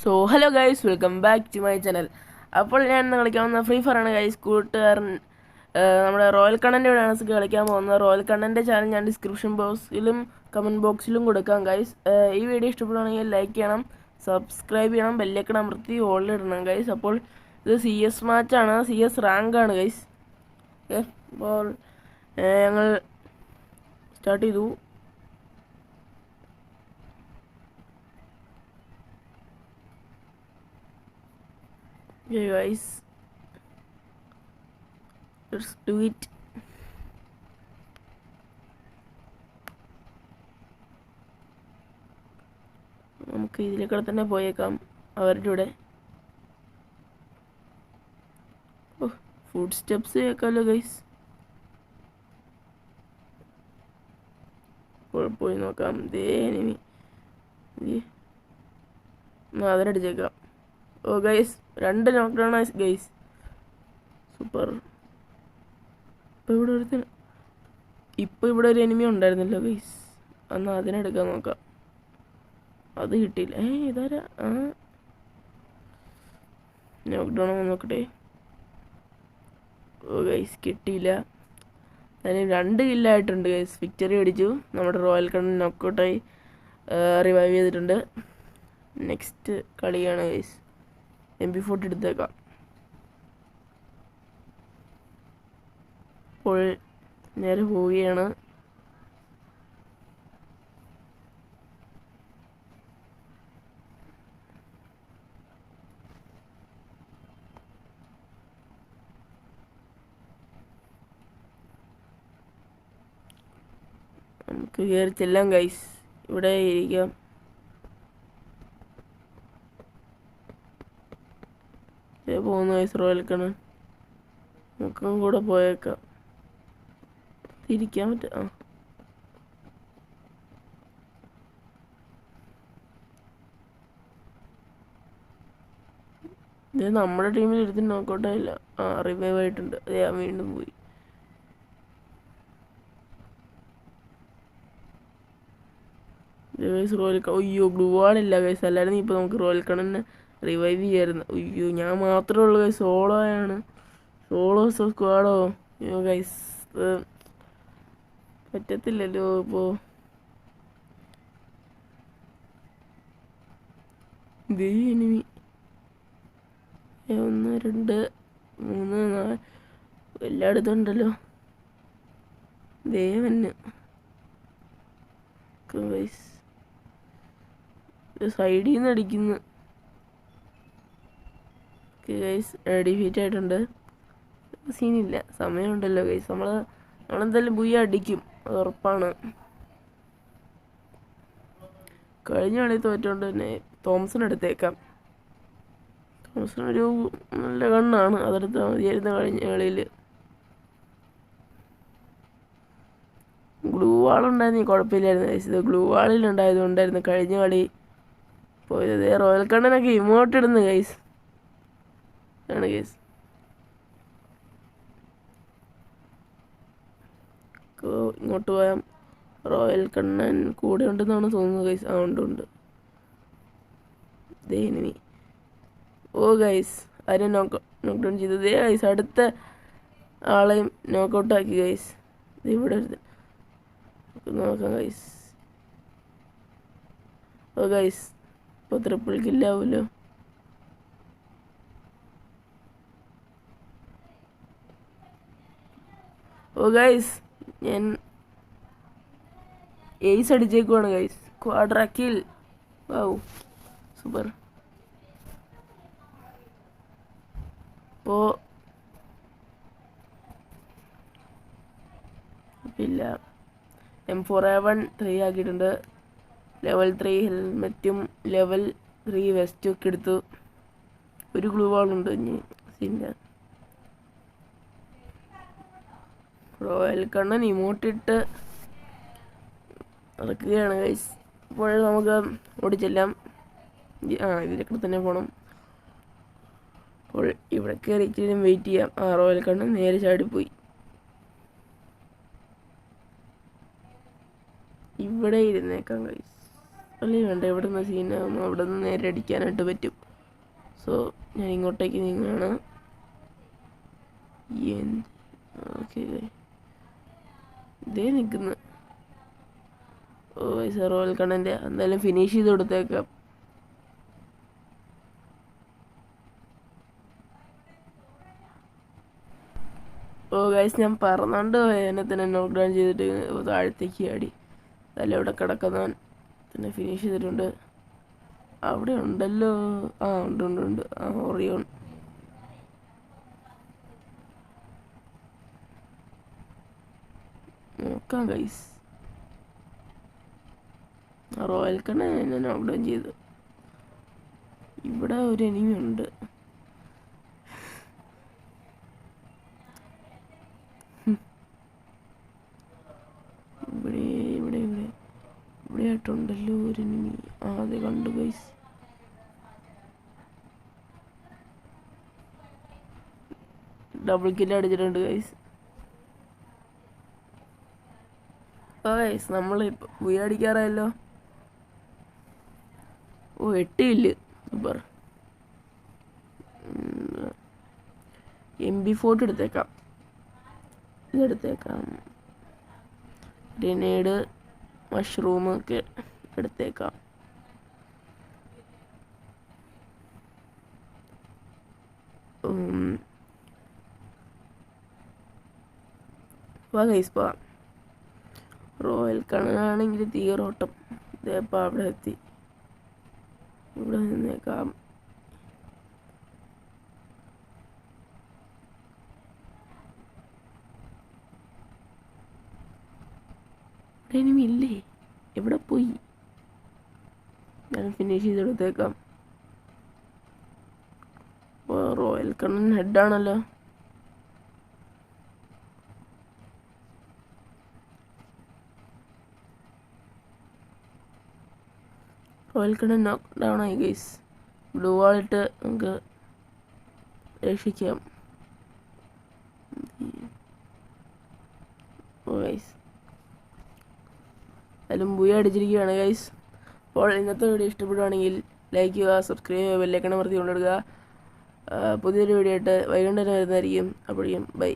So hello guys, welcome back to my channel. അപ്പോൾ ഞാൻ ഇന്ന് കളിക്കാൻ പോകുന്ന ഫ്രീ ഫയർ ആണ് ഗൈസ്. കൂട്ടുകാരൻ നമ്മുടെ റോയൽ കണ്ണൻ്റെ കൂടെയാണ് കളിക്കാൻ പോകുന്നത്. റോയൽ കണ്ണൻ്റെ ചാനൽ ഞാൻ ഡിസ്ക്രിപ്ഷൻ ബോക്സിലും കമൻറ്റ് ബോക്സിലും കൊടുക്കാം ഗൈസ്. ഈ വീഡിയോ ഇഷ്ടപ്പെടുകയാണെങ്കിൽ ലൈക്ക് ചെയ്യണം, സബ്സ്ക്രൈബ് ചെയ്യണം, ബെല്ലൈക്കൺ അമർത്തി ഓളിൽ ഇടണം ഗൈസ്. അപ്പോൾ ഇത് CS മാച്ചാണ്, CS റാങ്കാണ് ഗൈസ്. ഓക്കെ, അപ്പോൾ ഞങ്ങൾ സ്റ്റാർട്ട് ചെയ്തു. Okay guys, let's do it. നമുക്ക് ഇതിലേക്കൂടെ തന്നെ പോയേക്കാം അവരുടെ കൂടെ. ഫുഡ് സ്റ്റെപ്സ് കേൾക്കാമല്ലോ ഗൈസ്. പോയി നോക്കാം. ഇനി അതിനടിച്ചേക്കാം. ഓ ഗൈസ്, 2 നോക്ക്ഡൗൺ ഗൈസ്. സൂപ്പർ. ഇപ്പോൾ ഇവിടെ ഒരു എനിമി ഉണ്ടായിരുന്നല്ലോ ഗൈസ്. എന്നാൽ അതിനെടുക്കാൻ നോക്കാം. അത് കിട്ടിയില്ല. ഇതാരാ? നോക്ക്ഡൗൺ നോക്കട്ടെ. ഓ ഗൈസ്, കിട്ടിയില്ല. അതിന് 2 കില്ലായിട്ടുണ്ട് ഗൈസ്. വിക്ടറി അടിച്ചു. നമ്മുടെ റോയൽ കണ്ണൻ നോക്കൗട്ടായി റിവൈവ് ചെയ്തിട്ടുണ്ട്. നെക്സ്റ്റ് കളിയാണ് ഗൈസ്. MP40 എടുത്തേക്കാം. അപ്പോൾ നേരെ പോവുകയാണ്. നമുക്ക് കയറി ചെല്ലാം ഗൈസ്. ഇവിടെ ഇരിക്കാം. പോകുന്ന ഗൈസ് റോയൽ കണ്ണൻ. നമുക്കും കൂടെ പോയേക്കാം. തിരിക്കാൻ പറ്റും. ഇത് നമ്മുടെ ടീമിൽ എടുത്ത് നോക്കോട്ടായില്ല. റിവൈവ് ആയിട്ടുണ്ട്. അതെ, വീണ്ടും പോയി. റോയൽ അയ്യോ, ഗ്ലൂ വാളില്ല ഗൈസ്. അല്ലായിരുന്നു ഇപ്പോൾ നമുക്ക് റോയൽ കണ്ണനെ റിവൈവ് ചെയ്യായിരുന്നു. അയ്യോ, ഞാൻ മാത്രമേ ഉള്ളൂ ഗൈസ്. സോളോ ആണ്. സോളോ സ്ക്വാഡോ? അയ്യോ ഗൈസ്, പറ്റത്തില്ലല്ലോ ഇപ്പോൾ. ദേ എനിമി. 1 2 3 4 എല്ലായിടത്തും ഉണ്ടല്ലോ. ദേവന് ഗൈസ് സൈഡിൽ നിന്ന് അടിക്കുന്നു ഗൈസ്. ഡിഫീറ്റ് ആയിട്ടുണ്ട്. സീനില്ല, സമയമുണ്ടല്ലോ ഗൈസ്. നമ്മളെന്തായാലും ബുയ്യ അടിക്കും, അത് ഉറപ്പാണ്. കഴിഞ്ഞ കളി തോറ്റോണ്ട് തന്നെ തോംസൺ എടുത്തേക്കാം. തോംസൺ ഒരു നല്ല കണ്ണാണ്, അതെടുത്താൽ മതിയായിരുന്നു. കഴിഞ്ഞ കളിയിൽ ഗ്ലൂ വാളുണ്ടായിരുന്നു, കുഴപ്പമില്ലായിരുന്നു ഗൈസ്. ഇത് ഗ്ലൂ വാളിലുണ്ടായതുകൊണ്ടായിരുന്നു കഴിഞ്ഞ കളി പോയത്. റോയൽ കണ്ണനൊക്കെ ഇമോട്ട് ഇടുന്നു ഗൈസ്. ആണ് ഗൈസ്. ഇങ്ങോട്ട് പോയാൽ റോയൽ കണ്ണൻ കൂടെ ഉണ്ടെന്നാണ് തോന്നുന്നത് ഗൈസ്. ഉണ്ട്. ദേ എനിമി. ഓ ഗൈസ്, ആരെയും നോക്കൗട്ട് ചെയ്തു. ദേ ഗൈസ്, അടുത്ത ആളെയും നോക്കൗട്ടാക്കി ഗൈസ്. ഇവിടെ നോക്കാം ഗൈസ്. ഓ ഗൈസ്, ഇപ്പോൾ ട്രിപ്പിൾ കില്ലാവുമല്ലോ. ഓ ഗൈസ്, ഞാൻ എയ്സ് അടിച്ചേക്കുവാണ് ഗൈസ്. ക്വാഡ്രാക്കിൽ. Wow, super. അപ്പോൾ ഇല്ല, M4A1 3 ആക്കിയിട്ടുണ്ട്. ലെവൽ 3 ഹെൽമെറ്റും ലെവൽ 3 വെസ്റ്റും ഒക്കെ എടുത്തു. ഒരു ഗ്ലൂ വാളുണ്ട്. ഇനി സീനില്ല. റോയൽ കണ്ണൻ ഇമോട്ടിട്ട് നടക്കുകയാണ് ഗൈസ്. അപ്പോൾ നമുക്ക് ഓടിച്ചെല്ലാം. ഇതിലൊക്കെ തന്നെ പോകണം. അപ്പോൾ ഇവിടെ കയറി ഇച്ചിരി വെയിറ്റ് ചെയ്യാം. റോയൽ കണ്ണൻ നേരെ ചാടിപ്പോയി. ഇവിടെ ഇരുന്നേക്കാം ഗൈസ്. അല്ലെങ്കിൽ വേണ്ട, എവിടെ നിന്ന് സീനാകുന്നു അവിടെ നിന്ന് നേരെ അടിക്കാനായിട്ട് പറ്റും. സോ ഞാൻ ഇങ്ങോട്ടേക്ക് നീങ്ങുകയാണ്. ഓക്കെ, ഇതേ നിൽക്കുന്നു. ഓ സാർ റോയൽ കണ്ണൻ്റെ എന്തായാലും ഫിനിഷ് ചെയ്ത് കൊടുത്തേക്കാം. ഓ ഗൈസ്, ഞാൻ പറഞ്ഞോണ്ട് എന്നെ തന്നെ നോക്ക് ഡൗൺ ചെയ്തിട്ട് താഴത്തേക്ക് ആടി. അതെല്ലാം ഇവിടെ കിടക്കുന്നവൻ തന്നെ ഫിനിഷ് ചെയ്തിട്ടുണ്ട്. അവിടെ ഉണ്ടല്ലോ. ഉണ്ട്. ഒറിയോൺ. നോക്കാം ഗൈസ്. റോയൽ കണ്ണൻ എന്നെ നോക്ക് ഡൗൺ ചെയ്തു. ഇവിടെ ഒരു എനിമി ഉണ്ട്. ഇവിടെ ആയിട്ടുണ്ടല്ലോ ഒരു എനിമി. അതെ കണ്ടു ഗൈസ്. ഡബിൾ കില്ല് അടിച്ചിട്ടുണ്ട് ഗൈസ്. ഗൈസ് നമ്മളിപ്പോൾ അടിക്കാറായല്ലോ. ഓ 8 കില്ല്, സൂപ്പർ. MP40 എടുത്തേക്കാം. ഇതെടുത്തേക്കാം. ഗ്രനേഡ്, മഷ്റൂം ഒക്കെ എടുത്തേക്കാം. ഗൈസ് പോവാം. റോയൽ കണ്ണനാണെങ്കിൽ തീരോട്ടം. ഇതേപ്പം അവിടെ എത്തി. ഇവിടെ നിന്നേക്കാം. എനിമി ഇല്ലേ? എവിടെ പോയി? ഞാൻ ഫിനിഷ് ചെയ്തെടുത്തേക്കാം. റോയൽ കണ്ണൻ ഹെഡാണല്ലോ. റോയൽ കണ്ണൻ നോക്ക് ഡൗൺ ആയി ഗൈസ്. ബ്ലൂ വാളിട്ട് നമുക്ക് രക്ഷിക്കാം. ഗൈസ് അതിലും ബുയ അടിച്ചിരിക്കുകയാണ് ഗൈസ്. അപ്പോൾ ഇന്നത്തെ വീഡിയോ ഇഷ്ടപ്പെടുകയാണെങ്കിൽ ലൈക്ക് ചെയ്യുക, സബ്സ്ക്രൈബ് ചെയ്യുക, ബെല്ലൈക്കൺ അമർത്തി കൊണ്ടിടുക. പുതിയൊരു വീഡിയോ ആയിട്ട് വൈകുന്നേരം വരുന്നതായിരിക്കും. അപ്പോഴേക്കും ബൈ.